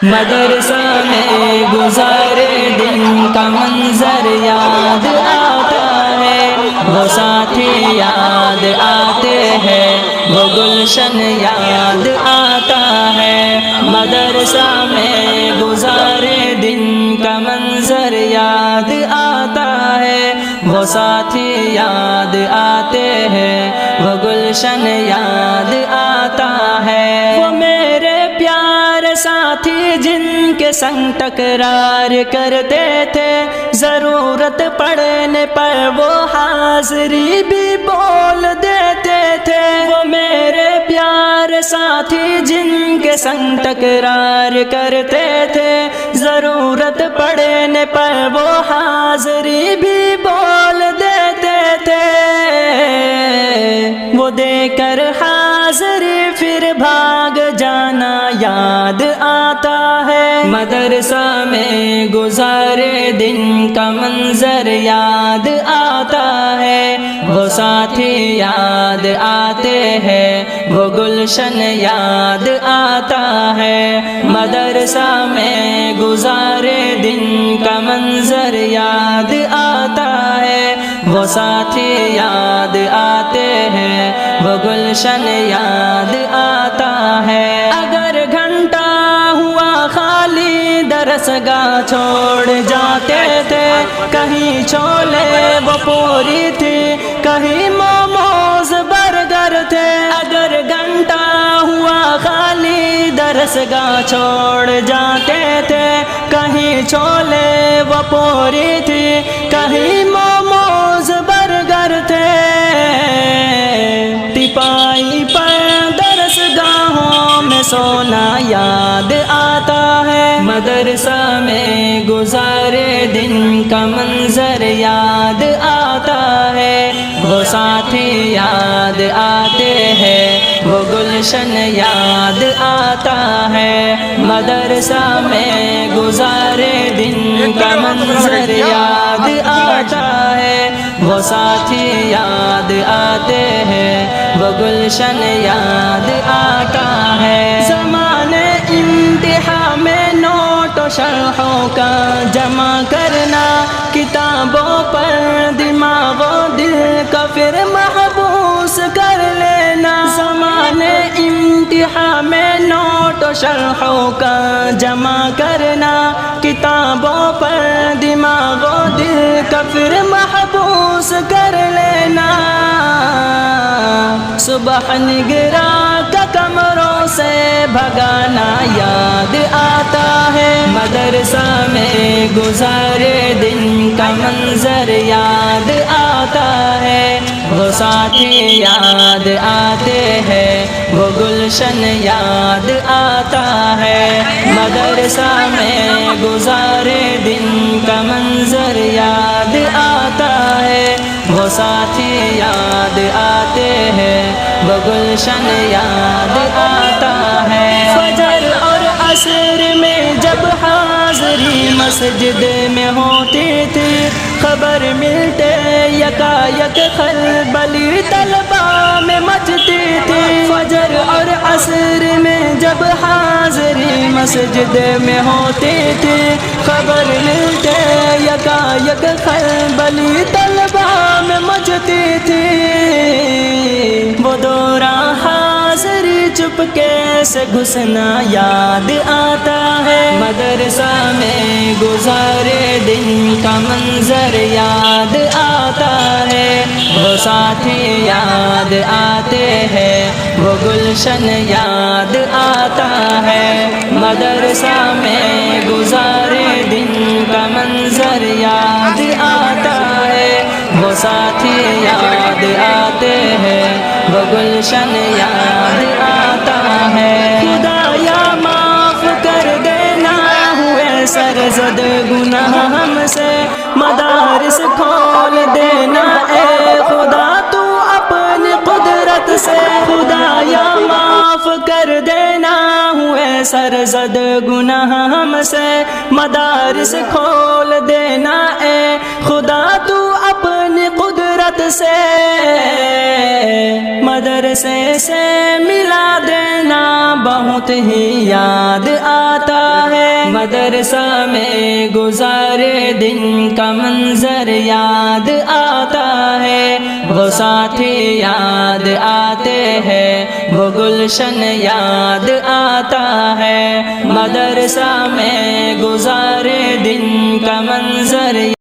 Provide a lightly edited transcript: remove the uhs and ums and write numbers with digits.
مدرسہ میں گزارے دن کا منظر یاد آتا ہے، وہ ساتھی یاد آتے ہیں، وہ گلشن یاد آتا ہے۔ مدرسہ میں گزارے دن کا منظر یاد آتا ہے، وہ ساتھی یاد آتے ہیں، وہ گلشن یاد آتا ہے۔ وہ میرے پیارے ساتھی جن کے سنگ تکرار کرتے تھے، ضرورت پڑنے پر وہ حاضری بھی بول دیتے تھے۔ وہ میرے پیارے ساتھی جن کے سنگ تکرار کرتے تھے، ضرورت پڑنے پر وہ حاضری بھی بول دیتے تھے۔ وہ دے کر حاضری پھر بھاگ جانا یاد آتا ہے۔ مدرسہ میں گزارے دن کا منظر یاد آتا ہے، وہ ساتھی یاد آتے ہیں، وہ گلشن یاد آتا ہے۔ مدرسہ میں گزارے دن کا منظر یاد آتا ہے، وہ ساتھی یاد آتے ہیں، وہ گلشن یاد آتا ہے۔ اگر گھنٹہ ہوا خالی درسگاہ چھوڑ جاتے تھے، کہیں چھولے وہ پوری تھی، کہیں موموز برگر تھے۔ اگر گھنٹہ ہوا خالی درسگاہ چھوڑ جاتے تھے، کہیں چھولے وہ پوری تھی، کہیں موموز برگر تھے۔ ٹپائی پر درسگاہوں میں سونا یاد آتا ہے۔ مدرسہ میں گزارے دن کا منظر یاد آتا ہے، وہ ساتھی یاد آتے ہیں، وہ گلشن یاد آتا ہے۔ مدرسہ میں گزارے دن کا منظر یاد آتا ہے، وہ ساتھی یاد آتے ہیں، وہ گلشن یاد آتا ہے۔ زمانے امتحان میں نوٹ و شرحوں کا جمع کرنا، کتابوں پر دماغ و دل کا پھر محبوس کر لینا۔ زمانے امتحان میں نوٹ و شرحوں کا جمع کرنا، کتابوں پر دماغ و دل کا پھر محبوس کر لینا۔ صبح نگراں کا کمروں سے بھگانا یاد آتا ہے۔ مدرسہ میں گزارے دن کا منظر یاد آتا ہے، وہ ساتھی یاد آتے ہیں، وہ گلشن یاد آتا ہے۔ مدرسہ میں گزارے دن کا منظر یاد آتا ہے، وہ ساتھی یاد آتے ہیں، وہ گلشن یاد آتا ہے۔ فجر اور عصر میں جب حاضری مسجد میں ہوتی تھی، خبر ملتے یکایک خلبلی طلبہ میں مچتی تھی۔ فجر اور عصر میں جب حاضری مسجد میں ہوتی تھی، خبر ملتے یکایک خلبلی طلبہ میں مچتی تھی۔ وہ دوران حاضری چپکے سے گھسنا یاد آتا ہے۔ مدرسہ میں گزارے دن کا منظر یاد آتا ہے، وہ ساتھی یاد آتے ہیں، وہ گلشن یاد آتا ہے۔ مدرسہ میں گزارے دن کا منظر یاد آتا ہے، وہ ساتھی یاد آتے ہیں، وہ گلشن یاد آتا ہے۔ خدایا معاف کر دینا ہوئے سرزد گناہ ہم سے، مدارس کھول دینا اے خدا تو اپنی قدرت سے۔ خدایا معاف کر دینا ہوئے سرزد گناہ ہم سے، مدارس کھول دینا اے خدا تو اپنی قدرت سے۔ مدرسے سے ملا دینا بہت ہی یاد آتا ہے۔ مدرسہ میں گزارے دن کا منظر یاد آتا ہے، وہ ساتھی یاد آتے ہیں، وہ گلشن یاد آتا ہے، مدرسہ میں گزارے دن کا منظر